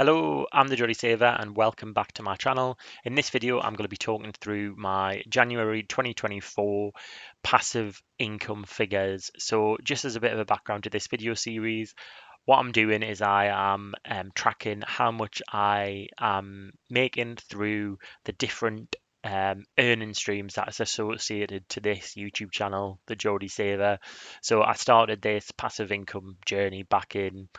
Hello, I'm the Jolly Saver and welcome back to my channel. In this video, I'm going to be talking through my January 2024 passive income figures. So just as a bit of a background to this video series, what I'm doing is I am tracking how much I am making through the different earning streams that's associated to this YouTube channel, the Jolly Saver. So I started this passive income journey back in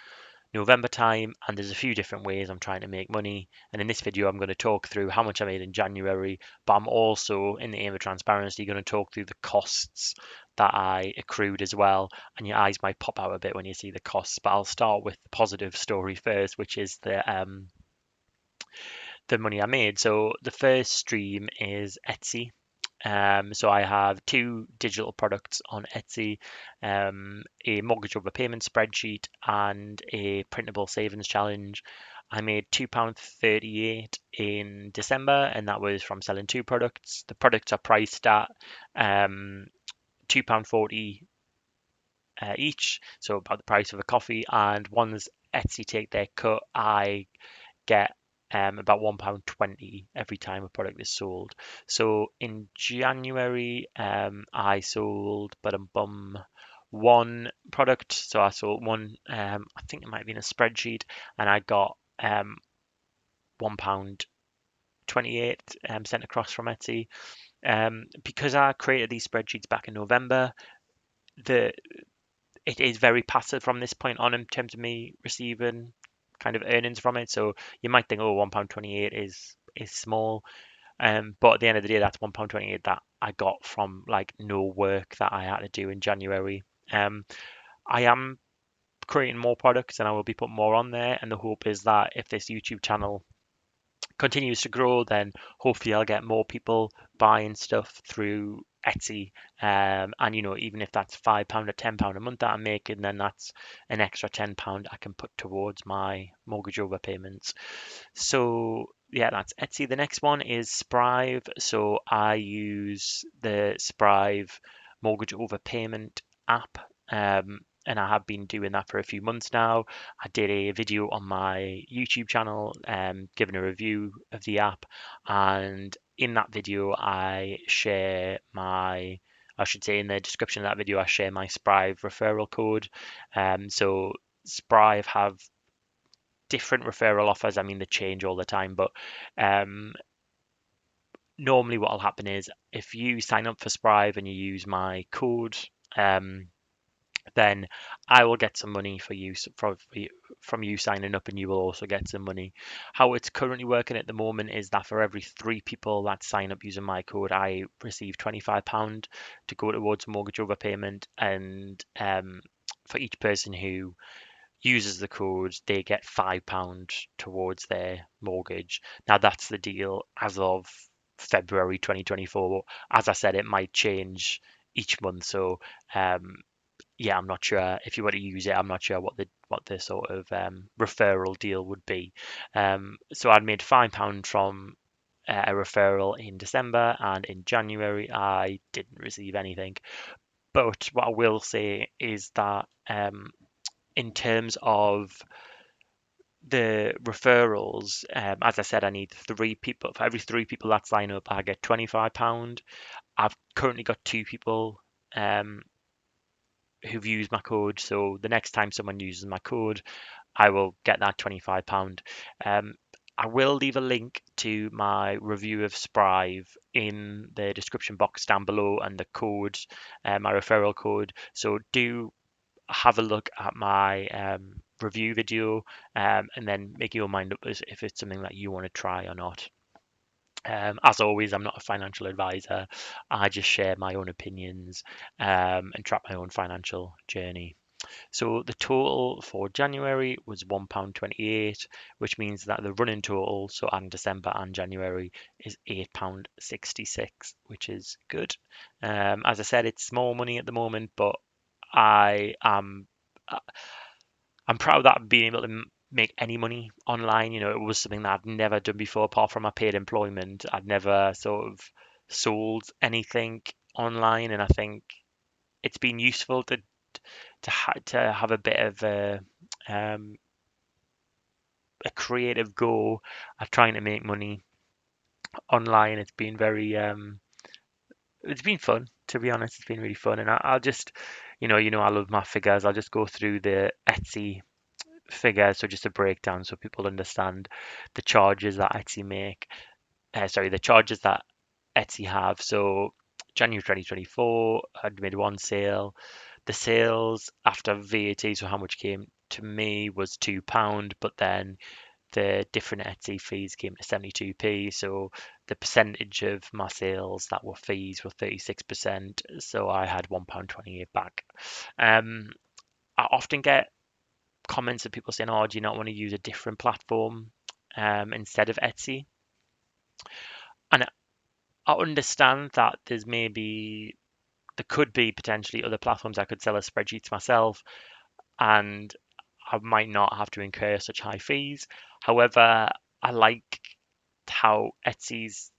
November time, and there's a few different ways I'm trying to make money. And in this video, I'm going to talk through how much I made in January, but I'm also, in the aim of transparency, going to talk through the costs that I accrued as well. And your eyes might pop out a bit when you see the costs, but I'll start with the positive story first, which is the money I made. So the first stream is Etsy. So I have two digital products on Etsy, a mortgage overpayment spreadsheet and a printable savings challenge. I made £2.38 in December, and that was from selling two products. The products are priced at £2.40 each, so about the price of a coffee. And once Etsy take their cut, I get about £1.20 every time a product is sold. So in January, I sold one product. So I sold one, I think it might have been a spreadsheet, and I got £1.28 sent across from Etsy. Because I created these spreadsheets back in November, the it is very passive from this point on in terms of me receiving kind of earnings from it. So you might think, oh, £1.28 is small, but at the end of the day, that's £1.28 that I got from like no work that I had to do in January. Um, I am creating more products and I will be putting more on there, and the hope is that if this YouTube channel continues to grow, then hopefully I'll get more people buying stuff through Etsy. And even if that's £5 or £10 a month that I'm making, then that's an extra £10 I can put towards my mortgage overpayments. So yeah, that's Etsy. The next one is Sprive. So I use the Sprive mortgage overpayment app. And I have been doing that for a few months now. I did a video on my YouTube channel, giving a review of the app, and in that video, I should say in the description of that video, I share my Sprive referral code. So Sprive have different referral offers. I mean, they change all the time, but um, normally what will happen is if you sign up for Sprive and you use my code, um, then I will get some money for you from you signing up, and you will also get some money. How it's currently working at the moment is that for every three people that sign up using my code, I receive £25 to go towards mortgage overpayment, and for each person who uses the code, they get £5 towards their mortgage. Now that's the deal as of February 2024. As I said, it might change each month. So um, yeah, I'm not sure if you want to use it. I'm not sure what the sort of referral deal would be. So I'd made £5 from a referral in December, and in January I didn't receive anything. But what I will say is that in terms of the referrals, as I said, I need three people. For every three people that sign up, I get £25. I've currently got two people um, who've used my code. So the next time someone uses my code, I will get that £25. Um, I will leave a link to my review of Sprive in the description box down below, and the code, my referral code. So do have a look at my review video, and then make your mind up as if it's something that you want to try or not. As always, I'm not a financial advisor. I just share my own opinions and track my own financial journey. So the total for January was £1.28, which means that the running total, so adding December and January, is £8.66, which is good. As I said, it's small money at the moment, but I am I'm proud that I've been able to make any money online. It was something that I'd never done before, apart from my paid employment. I'd never sort of sold anything online, and I think it's been useful to have a bit of a um, a creative go at trying to make money online. It's been fun, to be honest. It's been really fun, and I'll just, I love my figures. I'll just go through the Etsy figures, so just a breakdown so people understand the charges that Etsy make. Sorry, the charges that Etsy have. So January 2024, I'd made one sale. The sales after VAT, so how much came to me was £2, but then the different Etsy fees came to 72p. So the percentage of my sales that were fees were 36%. So I had £1.28 back. I often get comments of people saying, "Oh, do you not want to use a different platform instead of Etsy?" And I understand that there could be potentially other platforms I could sell as spreadsheets myself, and I might not have to incur such high fees. However, I like how Etsy's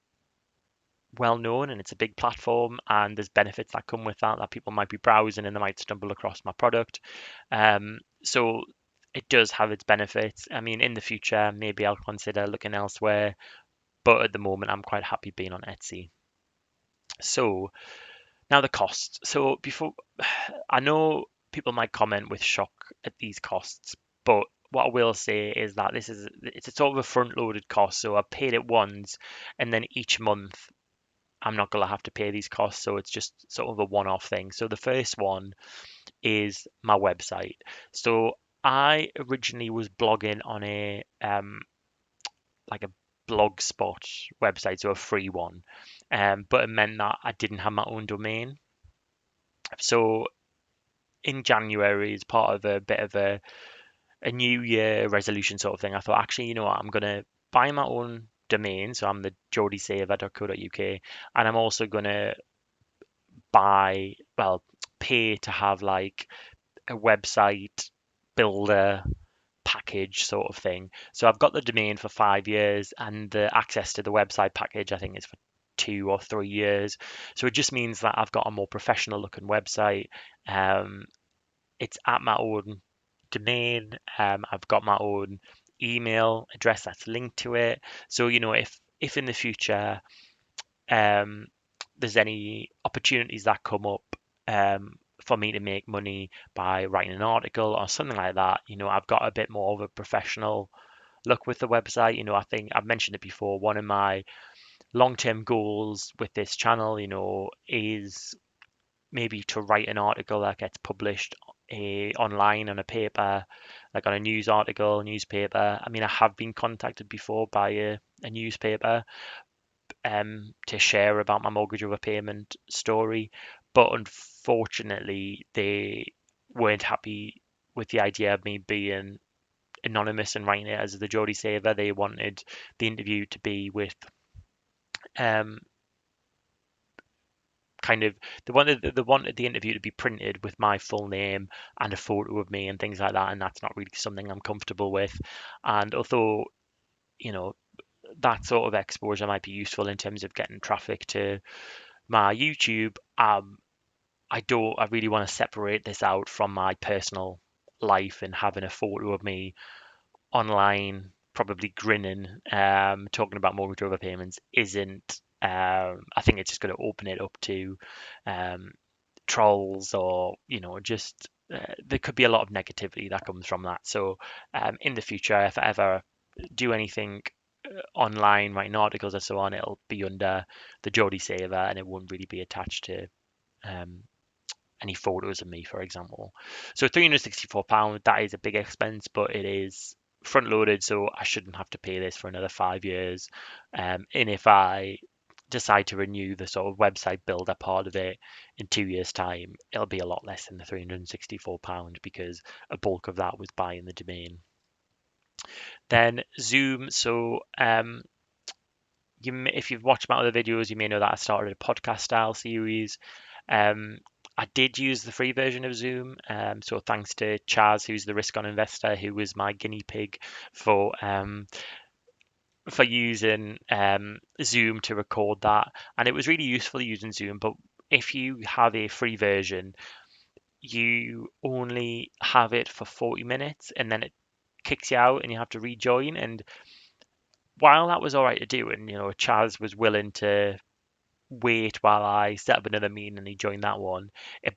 well known and it's a big platform, and there's benefits that come with that people might be browsing and they might stumble across my product. So it does have its benefits. I mean, in the future, maybe I'll consider looking elsewhere, but at the moment, I'm quite happy being on Etsy. So now the cost. So before, I know people might comment with shock at these costs, but what I will say is that it's a sort of a front-loaded cost. So I paid it once, and then each month I'm not gonna have to pay these costs. So it's just sort of a one-off thing. So the first one is my website. So I originally was blogging on a like a blogspot website, so a free one, but it meant that I didn't have my own domain. So in January, as part of a bit of a new year resolution sort of thing, I thought, actually, you know what, I'm gonna buy my own domain. So I'm the jodiesaver.co.uk, and I'm also gonna pay to have like a website builder package sort of thing. So I've got the domain for 5 years, and the access to the website package, I think, is for 2 or 3 years. So it just means that I've got a more professional looking website. Um, it's at my own domain. I've got my own email address that's linked to it. So if in the future um, there's any opportunities that come up for me to make money by writing an article or something like that, I've got a bit more of a professional look with the website. I think I've mentioned it before. One of my long-term goals with this channel, is maybe to write an article that gets published online on a paper, like on a news article, newspaper. I mean, I have been contacted before by a newspaper to share about my mortgage overpayment story, but unfortunately, they weren't happy with the idea of me being anonymous and writing it as the Geordie Saver. They wanted the interview to be with um, kind of they wanted the interview to be printed with my full name and a photo of me and things like that, and that's not really something I'm comfortable with. And although you know that sort of exposure might be useful in terms of getting traffic to my YouTube, I really want to separate this out from my personal life, and having a photo of me online, probably grinning, talking about mortgage overpayments isn't. I think it's just going to open it up to um, trolls, or just there could be a lot of negativity that comes from that. So in the future, if I ever do anything online, writing articles and so on, it'll be under the Geordie Saver, and it won't really be attached to um, any photos of me, for example. So £364, that is a big expense, but it is front loaded, so I shouldn't have to pay this for another 5 years. And if I decide to renew the sort of website builder part of it in 2 years' time, it'll be a lot less than the £364 because a bulk of that was buying the domain. Then Zoom. So if you've watched my other videos, you may know that I started a podcast style series. Um, I did use the free version of Zoom, so thanks to Chaz, who's the risk on investor, who was my guinea pig for using Zoom to record that, and it was really useful using Zoom. But if you have a free version, you only have it for 40 minutes, and then it kicks you out and you have to rejoin. And while that was all right to do, and Chaz was willing to wait while I set up another meeting and he joined that one, it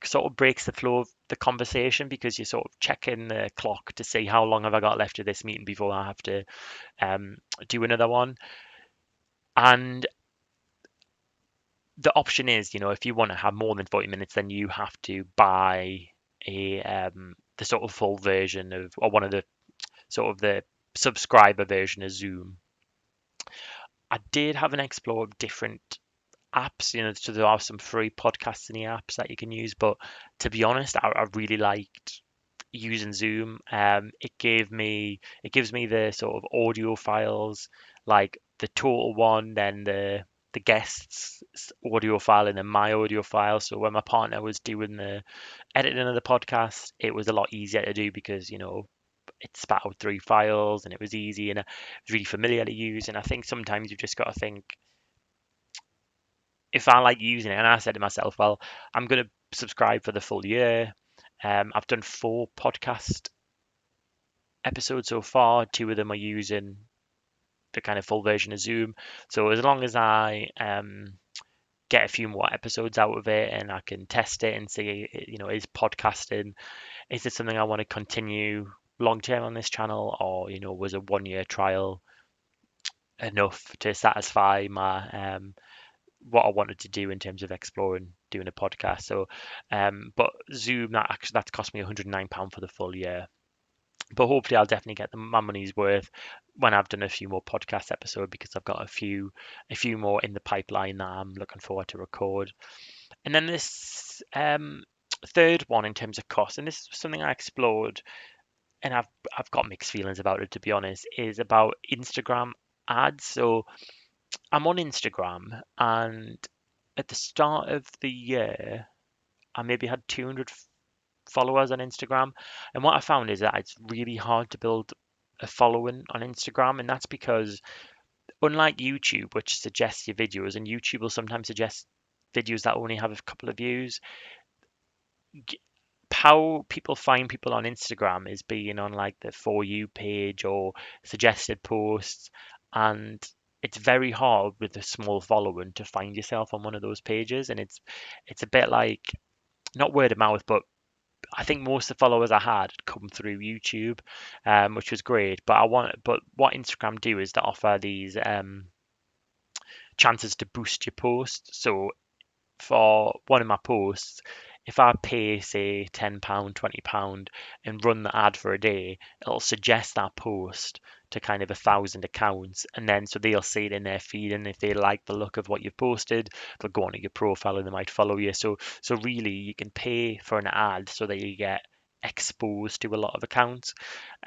sort of breaks the flow of the conversation because you're sort of checking the clock to see how long have I got left of this meeting before I have to um, do another one. And the option is, if you want to have more than 40 minutes, then you have to buy the sort of full version of, or one of the sort of the subscriber version of Zoom. I did have an explore of different apps, so there are some free podcasting apps that you can use, but to be honest, I really liked using Zoom. It gives me the sort of audio files, like the total one, then the guest's audio file, and then my audio file. So when my partner was doing the editing of the podcast, it was a lot easier to do because it spat out 3 files and it was easy and it was really familiar to use. And I think sometimes you've just got to think, if I like using it, and I said to myself, well, I'm going to subscribe for the full year. I've done 4 podcast episodes so far. 2 of them are using the kind of full version of Zoom. So as long as I get a few more episodes out of it and I can test it and see, is podcasting, is this something I want to continue long term on this channel, or was a 1 year trial enough to satisfy my what I wanted to do in terms of exploring doing a podcast. So, but Zoom, that's cost me £109 for the full year. But hopefully, I'll definitely get my money's worth when I've done a few more podcast episodes, because I've got a few more in the pipeline that I'm looking forward to record. And then this third one in terms of cost, and this is something I explored, and I've got mixed feelings about it, to be honest, is about Instagram ads. So I'm on Instagram, and at the start of the year, I maybe had 200 followers on Instagram. And what I found is that it's really hard to build a following on Instagram. And that's because, unlike YouTube, which suggests your videos, and YouTube will sometimes suggest videos that only have a couple of views, how people find people on Instagram is being on like the For You page or suggested posts. And it's very hard with a small following to find yourself on one of those pages. And it's a bit like, not word of mouth, but I think most of the followers I had come through YouTube, which was great. But what Instagram do is to offer these chances to boost your post. So for one of my posts, if I pay, say, £10, £20 and run the ad for a day, it'll suggest that post to kind of 1,000 accounts. And then so they'll see it in their feed. And if they like the look of what you've posted, they'll go onto your profile and they might follow you. So really, you can pay for an ad so that you get exposed to a lot of accounts.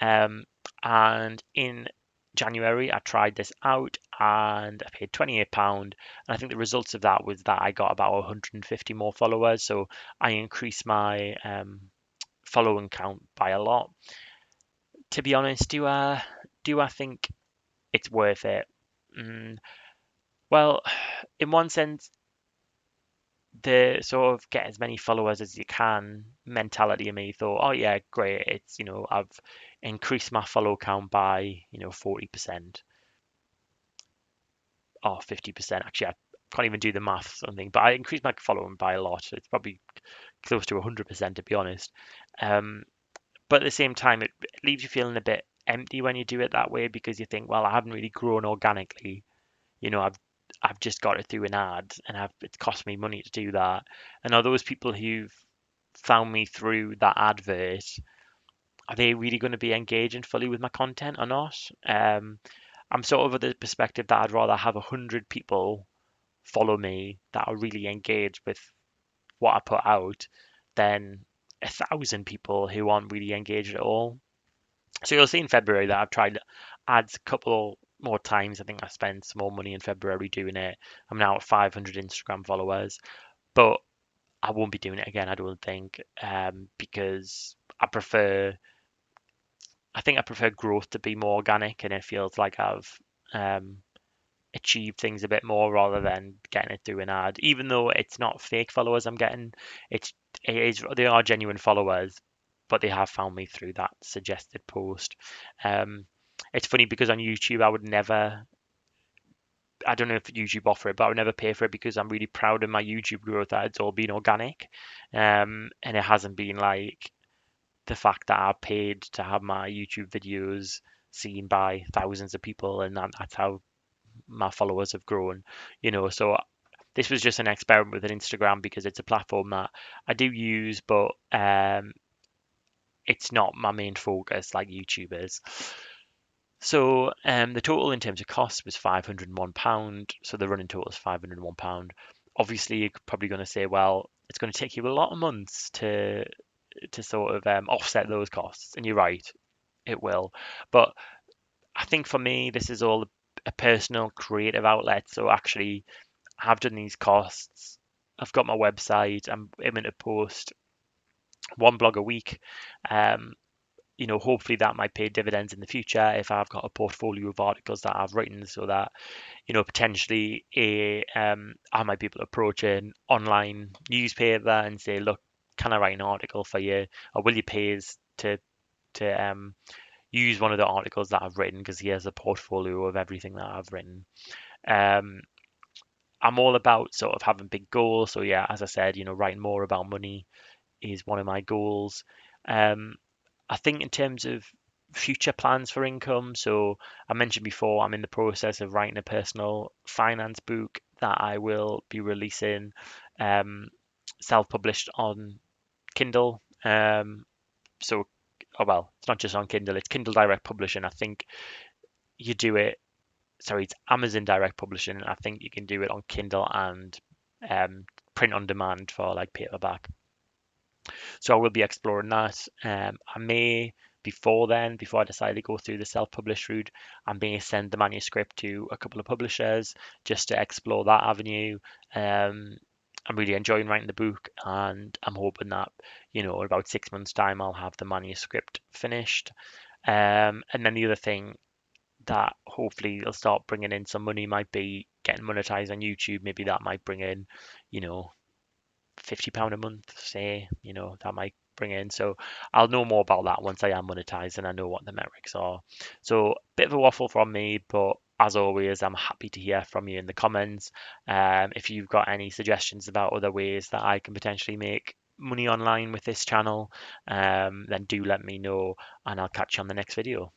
And in January, I tried this out and I paid £28. And I think the results of that was that I got about 150 more followers. So I increased my following count by a lot. To be honest, do I think it's worth it? Mm, well, in one sense, the sort of get as many followers as you can mentality of me thought, oh yeah, great. It's, I've increased my follow count by, 40% or 50%. Actually, I can't even do the math or something, but I increased my following by a lot. It's probably close to 100%, to be honest. Um, but at the same time, it leaves you feeling a bit empty when you do it that way, because you think, well, I haven't really grown organically. I've just got it through an ad, and it's cost me money to do that. And are those people who've found me through that advert, are they really going to be engaging fully with my content or not? I'm sort of of the perspective that I'd rather have 100 people follow me that are really engaged with what I put out than 1,000 people who aren't really engaged at all. So you'll see in February that I've tried ads a couple more times. I think I spent some more money in February doing it. I'm now at 500 Instagram followers, but I won't be doing it again, I don't think, because I think I prefer growth to be more organic, and it feels like I've um, achieved things a bit more rather than getting it through an ad. Even though it's not fake followers I'm getting, it's it is they are genuine followers. but they have found me through that suggested post. It's funny because on YouTube I would never, I don't know if YouTube offer it, but I would never pay for it because I'm really proud of my YouTube growth that it's all been organic. And it hasn't been like the fact that I paid to have my YouTube videos seen by thousands of people, and that's how my followers have grown, So this was just an experiment with an Instagram because it's a platform that I do use, but it's not my main focus like YouTube is. So the total in terms of cost was £501. So the running total is £501. Obviously, you're probably going to say, well, it's going to take you a lot of months to sort of offset those costs, and you're right, it will. But I think for me, this is all a personal creative outlet. So actually, I've done these costs. I've got my website. I'm aiming to post one blog a week. Um, hopefully that might pay dividends in the future if I've got a portfolio of articles that I've written, so that potentially I might be able to approach an online newspaper and say, look, can I write an article for you, or will you pay us to use one of the articles that I've written because here's a portfolio of everything that I've written. Um, I'm all about sort of having big goals. So yeah, as I said, writing more about money is one of my goals. Um, I think in terms of future plans for income, so I mentioned before, I'm in the process of writing a personal finance book that I will be releasing, um, self-published on Kindle. So, oh well, it's not just on Kindle; it's Kindle Direct Publishing. I think you do it. Sorry, it's Amazon Direct Publishing. I think you can do it on Kindle and print on demand for like paperback. So I will be exploring that. I may, before I decide to go through the self-published route, I may send the manuscript to a couple of publishers just to explore that avenue. Um, I'm really enjoying writing the book, and I'm hoping that, in about 6 months' time, I'll have the manuscript finished. And then the other thing that hopefully will start bringing in some money might be getting monetized on YouTube. Maybe that might bring in, you know, £50 a month, say, that might bring in. So I'll know more about that once I am monetized and I know what the metrics are. So a bit of a waffle from me, but as always, I'm happy to hear from you in the comments. If you've got any suggestions about other ways that I can potentially make money online with this channel, then do let me know, and I'll catch you on the next video.